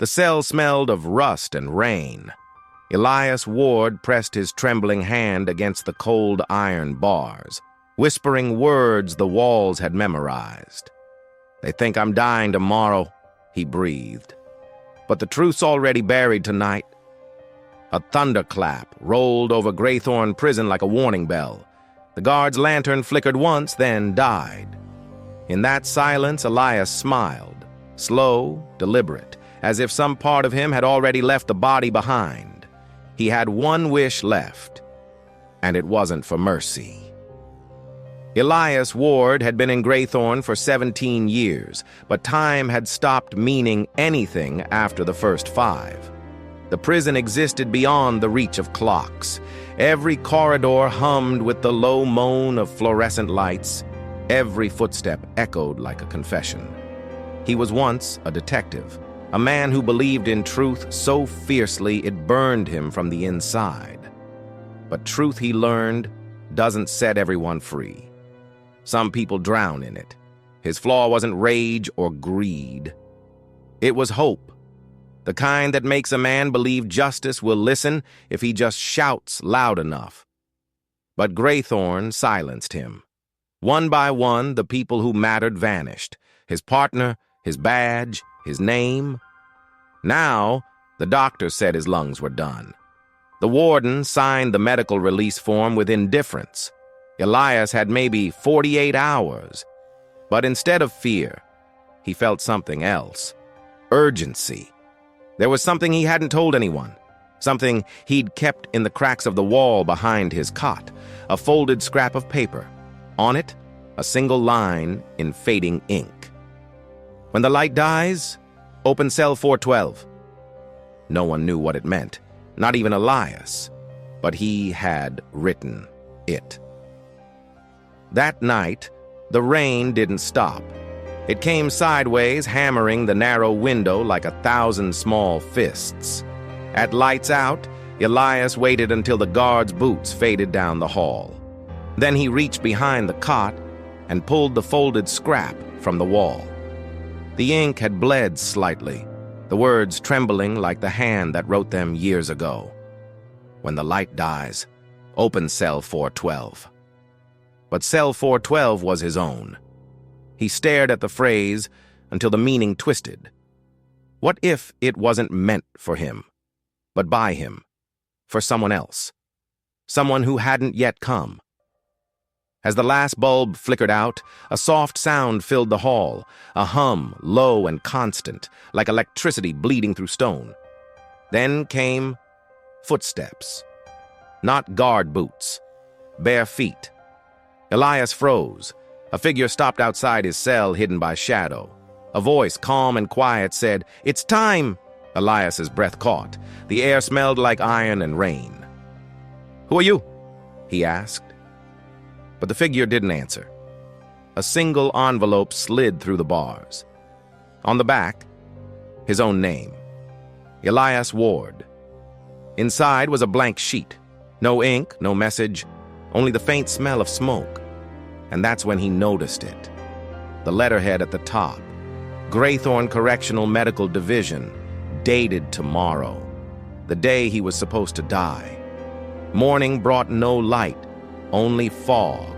The cell smelled of rust and rain. Elias Ward pressed his trembling hand against the cold iron bars, whispering words the walls had memorized. "They think I'm dying tomorrow," he breathed. "But the truth's already buried tonight." A thunderclap rolled over Graythorn Prison like a warning bell. The guard's lantern flickered once, then died. In that silence, Elias smiled, slow, deliberate, as if some part of him had already left the body behind. He had one wish left, and it wasn't for mercy. Elias Ward had been in Graythorn for 17 years, but time had stopped meaning anything after the first 5. The prison existed beyond the reach of clocks. Every corridor hummed with the low moan of fluorescent lights. Every footstep echoed like a confession. He was once a detective, a man who believed in truth so fiercely it burned him from the inside. But truth, he learned, doesn't set everyone free. Some people drown in it. His flaw wasn't rage or greed. It was hope, the kind that makes a man believe justice will listen if he just shouts loud enough. But Graythorn silenced him. One by one, the people who mattered vanished. His partner, his badge, his name. Now, the doctor said his lungs were done. The warden signed the medical release form with indifference. Elias had maybe 48 hours. But instead of fear, he felt something else. Urgency. There was something he hadn't told anyone. Something he'd kept in the cracks of the wall behind his cot. A folded scrap of paper. On it, a single line in fading ink. "When the light dies, open cell 412. No one knew what it meant, not even Elias. But he had written it. That night, the rain didn't stop. It came sideways, hammering the narrow window like 1,000 small fists. At lights out, Elias waited until the guard's boots faded down the hall. Then he reached behind the cot and pulled the folded scrap from the wall. The ink had bled slightly, the words trembling like the hand that wrote them years ago. "When the light dies, open cell 412. But cell 412 was his own. He stared at the phrase until the meaning twisted. What if it wasn't meant for him, but by him, for someone else? Someone who hadn't yet come. As the last bulb flickered out, a soft sound filled the hall, a hum, low and constant, like electricity bleeding through stone. Then came footsteps. Not guard boots, bare feet. Elias froze. A figure stopped outside his cell, hidden by shadow. A voice, calm and quiet, said, "It's time!" Elias's breath caught. The air smelled like iron and rain. "Who are you?" he asked. But the figure didn't answer. A single envelope slid through the bars. On the back, his own name. Elias Ward. Inside was a blank sheet. No ink, no message, only the faint smell of smoke. And that's when he noticed it. The letterhead at the top. Graythorn Correctional Medical Division. Dated tomorrow. The day he was supposed to die. Morning brought no light, only fog.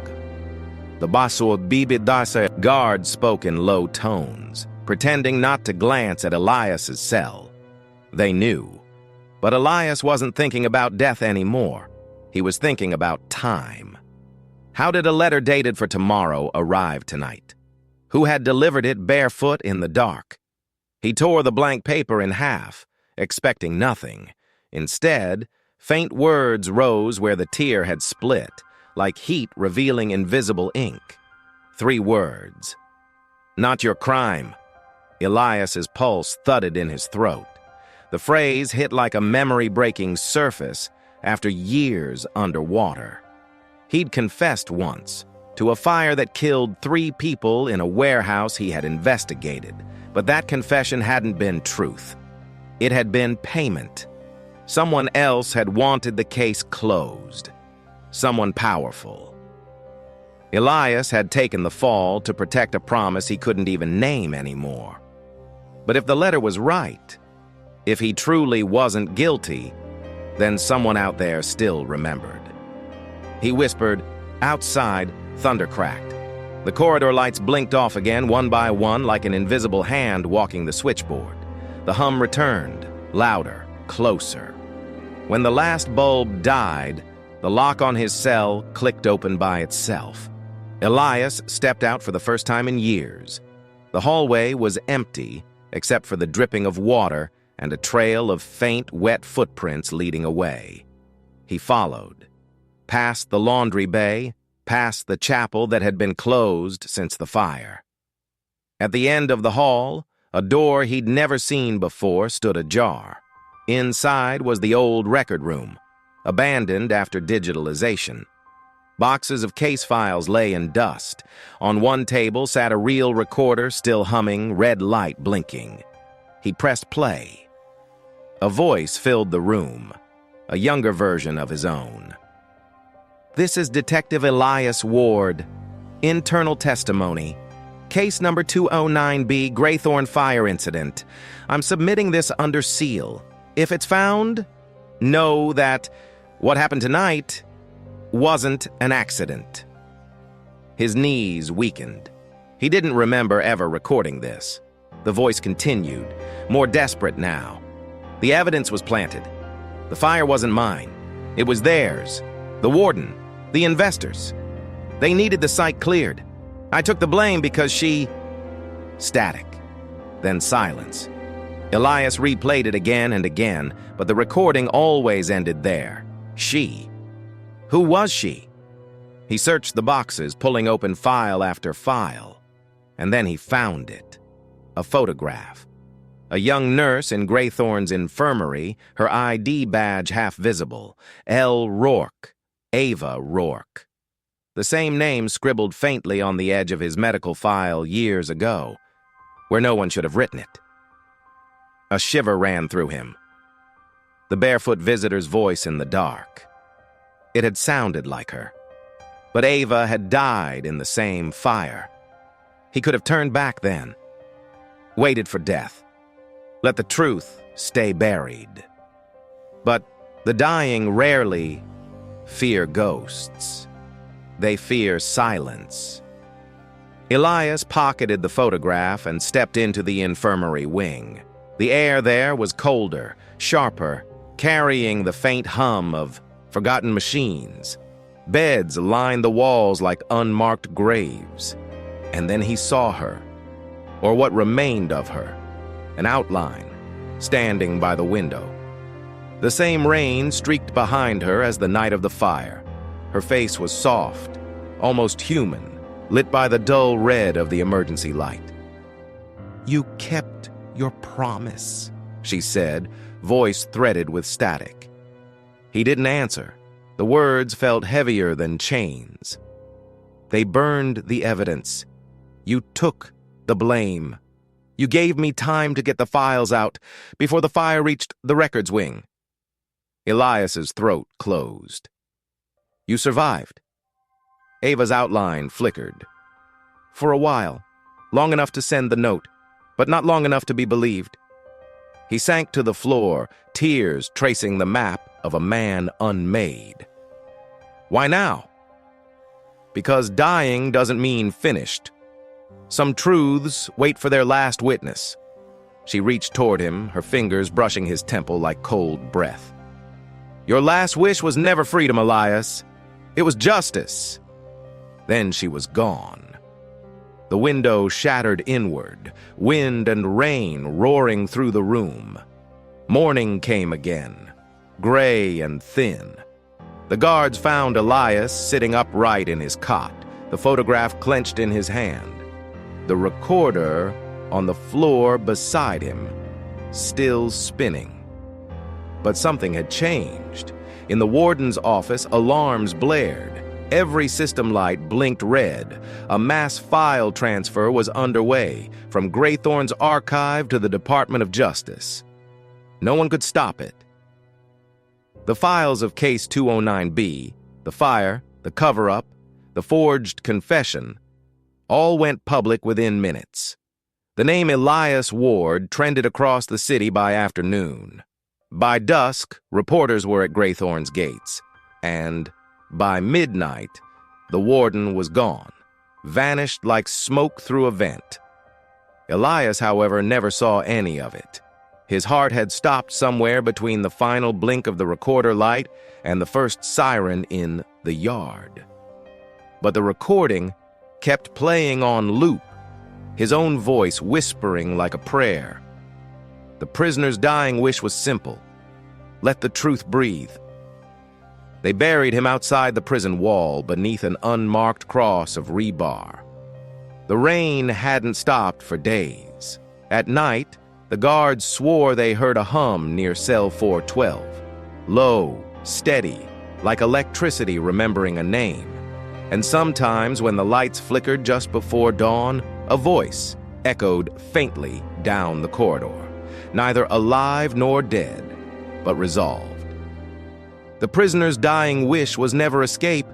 The Basur Bibidasa guard spoke in low tones, pretending not to glance at Elias's cell. They knew. But Elias wasn't thinking about death anymore. He was thinking about time. How did a letter dated for tomorrow arrive tonight? Who had delivered it barefoot in the dark? He tore the blank paper in half, expecting nothing. Instead, faint words rose where the tear had split, like heat revealing invisible ink. 3 words. "Not your crime." Elias's pulse thudded in his throat. The phrase hit like a memory-breaking surface after years underwater. He'd confessed once to a fire that killed 3 people in a warehouse he had investigated, but that confession hadn't been truth. It had been payment. Someone else had wanted the case closed. Someone powerful. Elias had taken the fall to protect a promise he couldn't even name anymore. But if the letter was right, If he truly wasn't guilty, then someone out there still remembered. He whispered, "Outside," thunder cracked. The corridor lights blinked off again, one by one, like an invisible hand walking the switchboard. The hum returned, louder, closer. When the last bulb died, the lock on his cell clicked open by itself. Elias stepped out for the first time in years. The hallway was empty, except for the dripping of water and a trail of faint, wet footprints leading away. He followed, past the laundry bay, past the chapel that had been closed since the fire. At the end of the hall, a door he'd never seen before stood ajar. Inside was the old record room, abandoned after digitalization. Boxes of case files lay in dust. On one table sat a reel recorder still humming, red light blinking. He pressed play. A voice filled the room, a younger version of his own. "This is Detective Elias Ward. Internal testimony. Case number 209B, Graythorn fire incident. I'm submitting this under seal. If it's found, know that what happened tonight wasn't an accident." His knees weakened. He didn't remember ever recording this. The voice continued, more desperate now. "The evidence was planted. The fire wasn't mine. It was theirs. The warden, the investors. They needed the site cleared. I took the blame because she..." Static. Then silence. Elias replayed it again and again, but the recording always ended there. She. Who was she? He searched the boxes, pulling open file after file. And then he found it. A photograph. A young nurse in Graythorn's infirmary, her ID badge half visible. L. Rourke. Ava Rourke. The same name scribbled faintly on the edge of his medical file years ago, where no one should have written it. A shiver ran through him. The barefoot visitor's voice in the dark. It had sounded like her. But Ava had died in the same fire. He could have turned back then. Waited for death. Let the truth stay buried. But the dying rarely fear ghosts. They fear silence. Elias pocketed the photograph and stepped into the infirmary wing. The air there was colder, sharper, carrying the faint hum of forgotten machines. Beds lined the walls like unmarked graves. And then he saw her, or what remained of her, an outline, standing by the window. The same rain streaked behind her as the night of the fire. Her face was soft, almost human, lit by the dull red of the emergency light. "You kept your promise," she said, voice threaded with static. He didn't answer. The words felt heavier than chains. "They burned the evidence. You took the blame. You gave me time to get the files out before the fire reached the records wing." Elias's throat closed. "You survived." Ava's outline flickered. "For a while, long enough to send the note, but not long enough to be believed." He sank to the floor, tears tracing the map of a man unmade. "Why now?" "Because dying doesn't mean finished. Some truths wait for their last witness." She reached toward him, her fingers brushing his temple like cold breath. "Your last wish was never freedom, Elias. It was justice." Then she was gone. The window shattered inward, wind and rain roaring through the room. Morning came again, gray and thin. The guards found Elias sitting upright in his cot, the photograph clenched in his hand. The recorder on the floor beside him, still spinning. But something had changed. In the warden's office, alarms blared. Every system light blinked red. A mass file transfer was underway from Graythorn's archive to the Department of Justice. No one could stop it. The files of Case 209B, the fire, the cover-up, the forged confession, all went public within minutes. The name Elias Ward trended across the city by afternoon. By dusk, reporters were at Graythorn's gates, and by midnight, the warden was gone, vanished like smoke through a vent. Elias, however, never saw any of it. His heart had stopped somewhere between the final blink of the recorder light and the first siren in the yard. But the recording kept playing on loop, his own voice whispering like a prayer. The prisoner's dying wish was simple: let the truth breathe. They buried him outside the prison wall beneath an unmarked cross of rebar. The rain hadn't stopped for days. At night, the guards swore they heard a hum near cell 412, low, steady, like electricity remembering a name. And sometimes when the lights flickered just before dawn, a voice echoed faintly down the corridor, neither alive nor dead, but resolved. The prisoner's dying wish was never escape.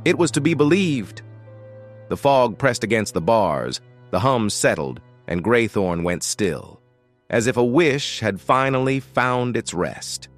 It was to be believed. The fog pressed against the bars, the hum settled, and Graythorn went still, as if a wish had finally found its rest.